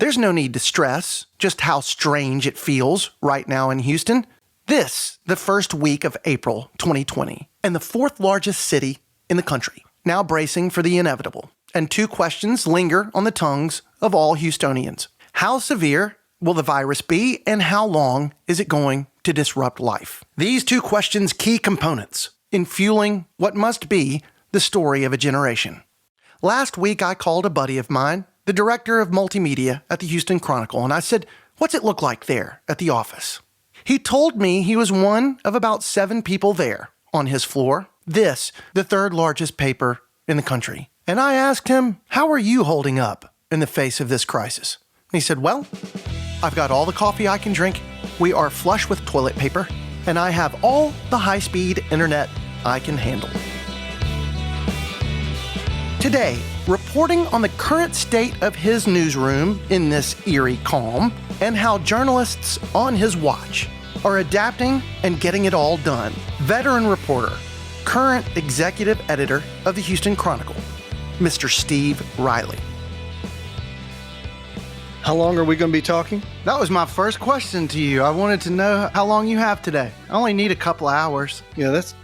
There's no need to stress just how strange it feels right now in Houston. This, the first week of April 2020, and the fourth largest city in the country, now bracing for the inevitable. And two questions linger on the tongues of all Houstonians. How severe will the virus be, and how long is it going to disrupt life? These two questions key components in fueling what must be the story of a generation. Last week, I called a buddy of mine, the director of multimedia at the Houston Chronicle, and I said, "What's it look like there at the office?" He told me he was one of about 7 people there on his floor, this, the third largest paper in the country. And I asked him, "How are you holding up in the face of this crisis?" And he said, "Well, I've got all the coffee I can drink, we are flush with toilet paper, and I have all the high-speed internet I can handle." Today, reporting on the current state of his newsroom in this eerie calm, and how journalists on his watch are adapting and getting it all done. Veteran reporter, current executive editor of the Houston Chronicle, Mr. Steve Riley. How long are we going to be talking? That was my first question to you. I wanted to know how long you have today. I only need a couple of hours. Yeah, that's...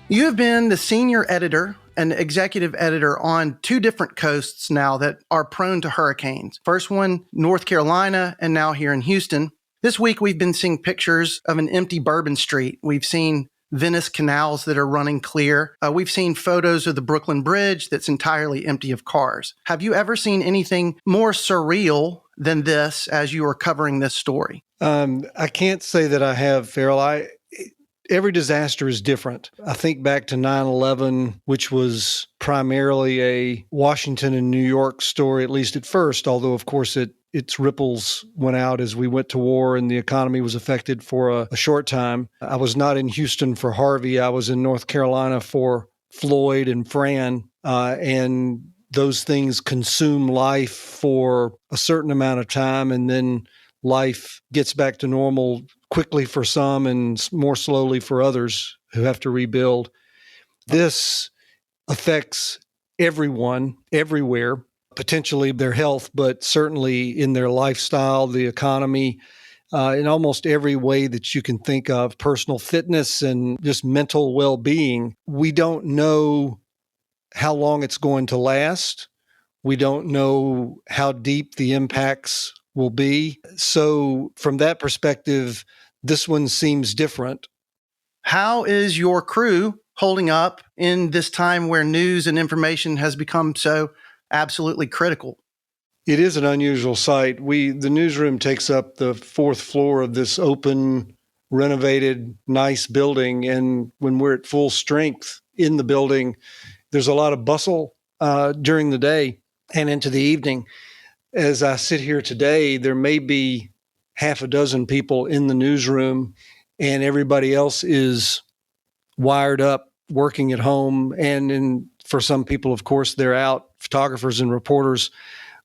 You have been the senior editor and executive editor on 2 different coasts now that are prone to hurricanes. First one, North Carolina, and now here in Houston. This week, we've been seeing pictures of an empty Bourbon Street. We've seen Venice canals that are running clear. We've seen photos of the Brooklyn Bridge that's entirely empty of cars. Have you ever seen anything more surreal than this as you were covering this story? I can't say that I have, Ferrill. Every disaster is different. I think back to 9/11, which was primarily a Washington and New York story, at least at first, although, of course, its ripples went out as we went to war and the economy was affected for a short time. I was not in Houston for Harvey. I was in North Carolina for Floyd and Fran, and those things consume life for a certain amount of time, and then life gets back to normal quickly for some and more slowly for others who have to rebuild. This affects everyone, everywhere, potentially their health, but certainly in their lifestyle, the economy, in almost every way that you can think of, personal fitness and just mental well-being. We don't know how long it's going to last. We don't know how deep the impacts will be. So from that perspective, this one seems different. How is your crew holding up in this time where news and information has become so absolutely critical? It is an unusual sight. The newsroom takes up the 4th floor of this open, renovated, nice building. And when we're at full strength in the building, there's a lot of bustle during the day and into the evening. As I sit here today, there may be half a dozen people in the newsroom, and everybody else is wired up, working at home. And for some people, of course, they're out, photographers and reporters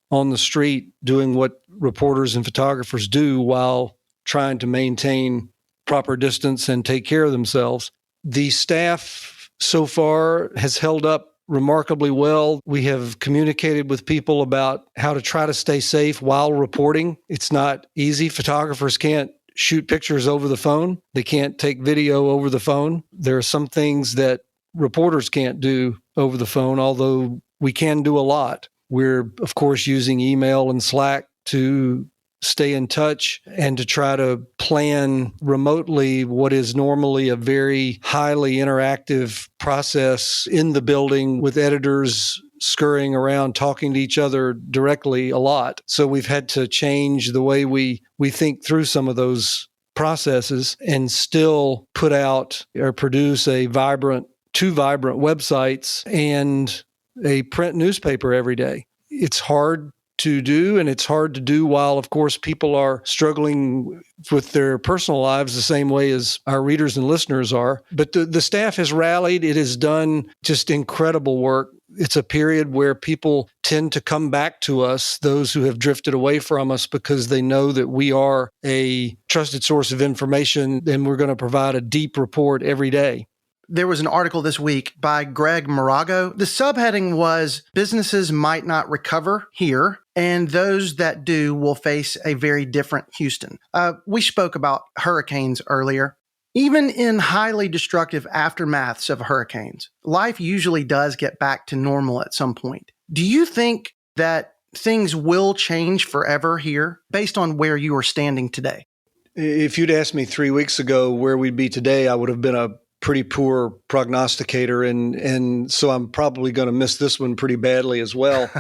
on the street doing what reporters and photographers do while trying to maintain proper distance and take care of themselves. The staff so far has held up remarkably well. We have communicated with people about how to try to stay safe while reporting. It's not easy. Photographers can't shoot pictures over the phone. They can't take video over the phone. There are some things that reporters can't do over the phone, although we can do a lot. We're, of course, using email and Slack to stay in touch and to try to plan remotely what is normally a very highly interactive process in the building with editors scurrying around, talking to each other directly a lot. So we've had to change the way we think through some of those processes and still put out or produce two vibrant websites and a print newspaper every day. It's hard to do, and it's hard to do while, of course, people are struggling with their personal lives the same way as our readers and listeners are. But the staff has rallied. It has done just incredible work. It's a period where people tend to come back to us, those who have drifted away from us, because they know that we are a trusted source of information and we're going to provide a deep report every day. There was an article this week by Greg Morago. The subheading was "Businesses Might Not Recover Here, and those that do will face a very different Houston." We spoke about hurricanes earlier. Even in highly destructive aftermaths of hurricanes, life usually does get back to normal at some point. Do you think that things will change forever here based on where you are standing today? If you'd asked me 3 weeks ago where we'd be today, I would have been a pretty poor prognosticator. And so I'm probably going to miss this one pretty badly as well.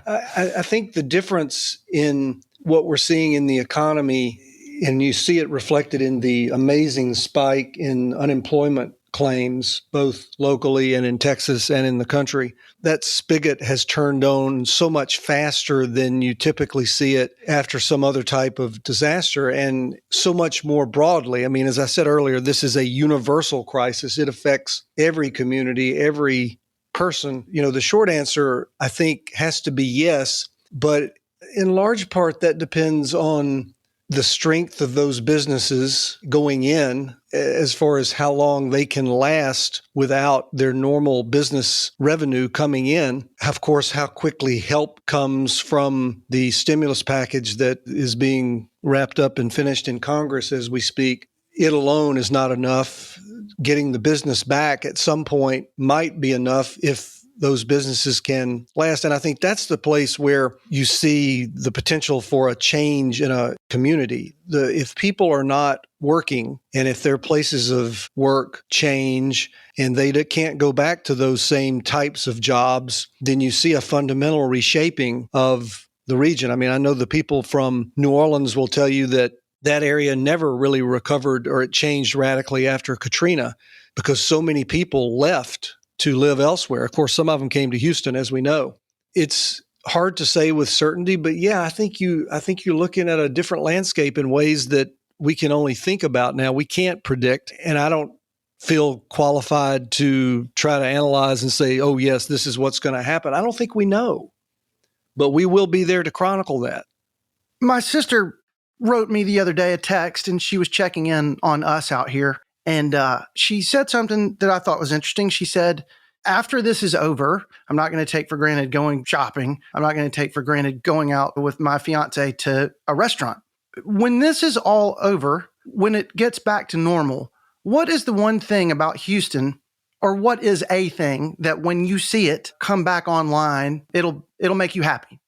I think the difference in what we're seeing in the economy, and you see it reflected in the amazing spike in unemployment claims, both locally and in Texas and in the country. That spigot has turned on so much faster than you typically see it after some other type of disaster, and so much more broadly. I mean, as I said earlier, this is a universal crisis. It affects every community, every person. The short answer, I think, has to be yes, but in large part that depends on the strength of those businesses going in as far as how long they can last without their normal business revenue coming in. Of course, how quickly help comes from the stimulus package that is being wrapped up and finished in Congress as we speak. It alone is not enough. Getting the business back at some point might be enough if those businesses can last. And I think that's the place where you see the potential for a change in a community. If people are not working, and if their places of work change and they can't go back to those same types of jobs, then you see a fundamental reshaping of the region. I mean, I know the people from New Orleans will tell you that that area never really recovered, or it changed radically after Katrina because so many people left to live elsewhere. Of course, some of them came to Houston, as we know. It's hard to say with certainty, but yeah, I think you're looking at a different landscape in ways that we can only think about now. We can't predict, and I don't feel qualified to try to analyze and say, oh yes, this is what's going to happen. I don't think we know, but we will be there to chronicle that. My sister wrote me the other day a text, and she was checking in on us out here. And she said something that I thought was interesting. She said, after this is over, I'm not going to take for granted going shopping. I'm not going to take for granted going out with my fiance to a restaurant. When this is all over, when it gets back to normal, what is the one thing about Houston, or what is a thing that when you see it come back online, it'll make you happy?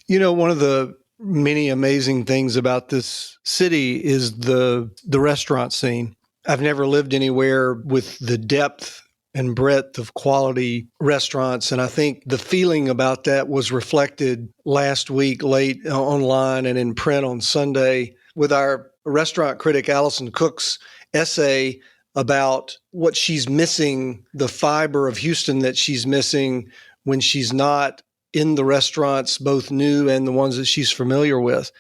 One of the many amazing things about this city is the restaurant scene. I've never lived anywhere with the depth and breadth of quality restaurants, and I think the feeling about that was reflected last week late online and in print on Sunday with our restaurant critic Allison Cook's essay about what she's missing, the fiber of Houston that she's missing when she's not in the restaurants, both new and the ones that she's familiar with.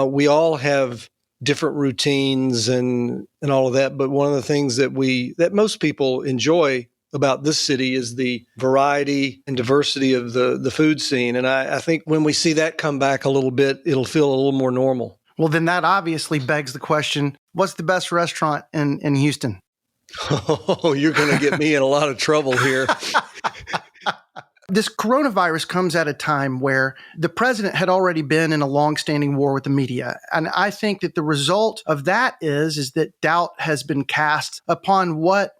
We all have different routines and all of that, but one of the things that most people enjoy about this city is the variety and diversity of the food scene. And I think when we see that come back a little bit, it'll feel a little more normal. Well, then that obviously begs the question, what's the best restaurant in Houston? Oh, you're going to get me in a lot of trouble here. This coronavirus comes at a time where the president had already been in a long-standing war with the media. And I think that the result of that is that doubt has been cast upon what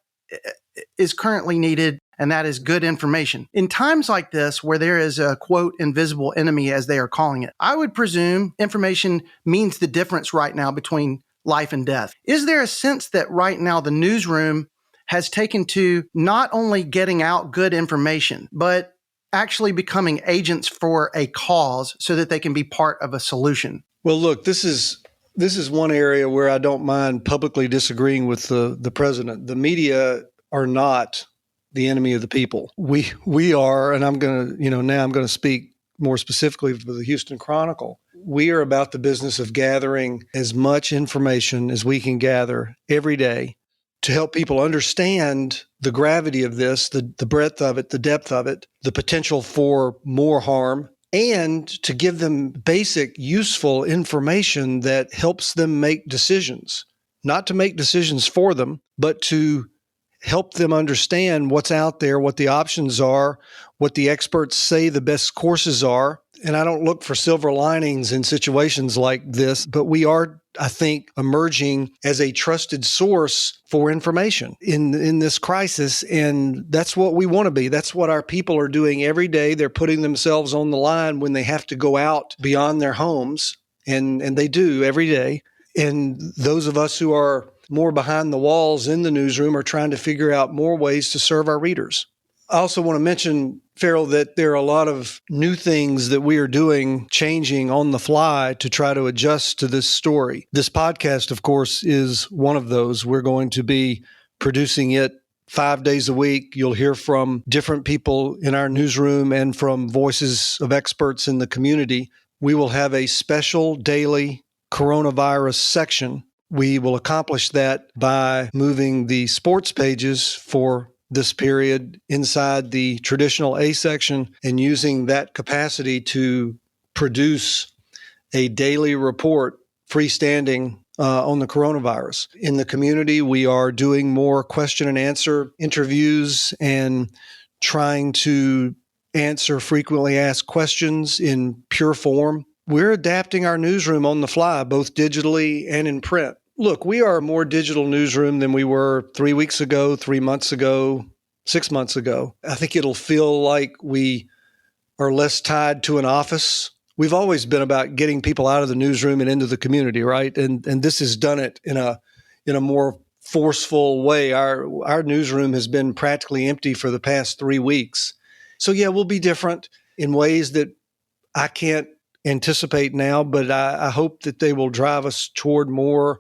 is currently needed, and that is good information. In times like this, where there is a, quote, invisible enemy, as they are calling it, I would presume information means the difference right now between life and death. Is there a sense that right now the newsroom has taken to not only getting out good information, but actually becoming agents for a cause so that they can be part of a solution? Well, look, this is one area where I don't mind publicly disagreeing with the president. The media are not the enemy of the people. We are, and I'm going to speak more specifically for the Houston Chronicle. We are about the business of gathering as much information as we can gather every day to help people understand the gravity of this, the breadth of it, the depth of it, the potential for more harm, and to give them basic, useful information that helps them make decisions. not to make decisions for them, but to help them understand what's out there, what the options are, what the experts say the best courses are. And I don't look for silver linings in situations like this, but we are, I think, emerging as a trusted source for information in this crisis. And that's what we want to be. That's what our people are doing every day. They're putting themselves on the line when they have to go out beyond their homes. And they do every day. And those of us who are more behind the walls in the newsroom are trying to figure out more ways to serve our readers. I also want to mention, Ferrill, that there are a lot of new things that we are doing, changing on the fly to try to adjust to this story. This podcast, of course, is one of those. We're going to be producing it 5 days a week. You'll hear from different people in our newsroom and from voices of experts in the community. We will have a special daily coronavirus section. We will accomplish that by moving the sports pages for this period inside the traditional A section and using that capacity to produce a daily report freestanding on the coronavirus. In the community, we are doing more question and answer interviews and trying to answer frequently asked questions in pure form. We're adapting our newsroom on the fly, both digitally and in print. Look, we are a more digital newsroom than we were 3 weeks ago, 3 months ago, 6 months ago. I think it'll feel like we are less tied to an office. We've always been about getting people out of the newsroom and into the community, right? And this has done it in a more forceful way. Our newsroom has been practically empty for the past 3 weeks. So yeah, we'll be different in ways that I can't anticipate now, but I hope that they will drive us toward more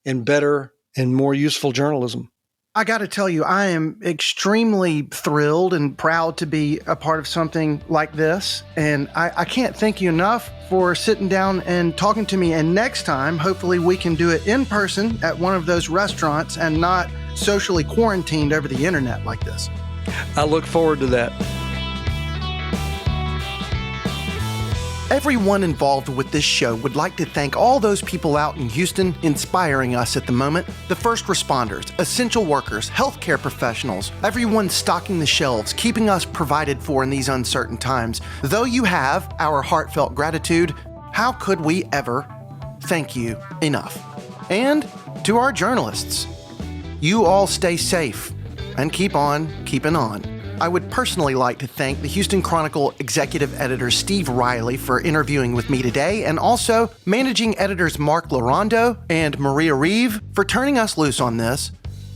and better and more useful journalism. I got to tell you, I am extremely thrilled and proud to be a part of something like this. And I can't thank you enough for sitting down and talking to me. And next time, hopefully we can do it in person at one of those restaurants and not socially quarantined over the internet like this. I look forward to that. Everyone involved with this show would like to thank all those people out in Houston inspiring us at the moment. The first responders, essential workers, healthcare professionals, everyone stocking the shelves, keeping us provided for in these uncertain times. Though you have our heartfelt gratitude, how could we ever thank you enough? And to our journalists, you all stay safe and keep on keeping on. I would personally like to thank the Houston Chronicle executive editor Steve Riley for interviewing with me today, and also managing editors Mark Larondo and Maria Reeve for turning us loose on this.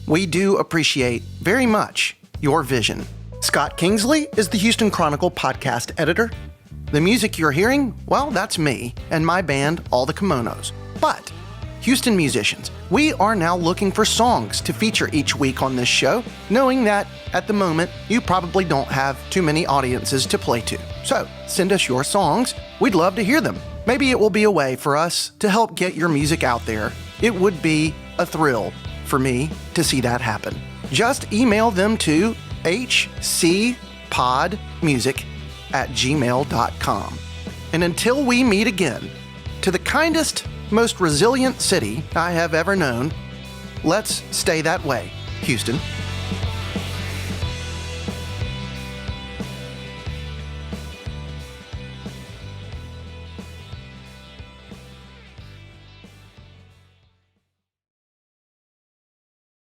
We do appreciate very much your vision. Scott Kingsley is the Houston Chronicle podcast editor. The music you're hearing, well, that's me and my band, All the Kimonos. But Houston musicians, we are now looking for songs to feature each week on this show, knowing that at the moment you probably don't have too many audiences to play to. So send us your songs. We'd love to hear them. Maybe it will be a way for us to help get your music out there. It would be a thrill for me to see that happen. Just email them to hcpodmusic@gmail.com. And until we meet again, to the kindest, most resilient city I have ever known, let's stay that way, Houston.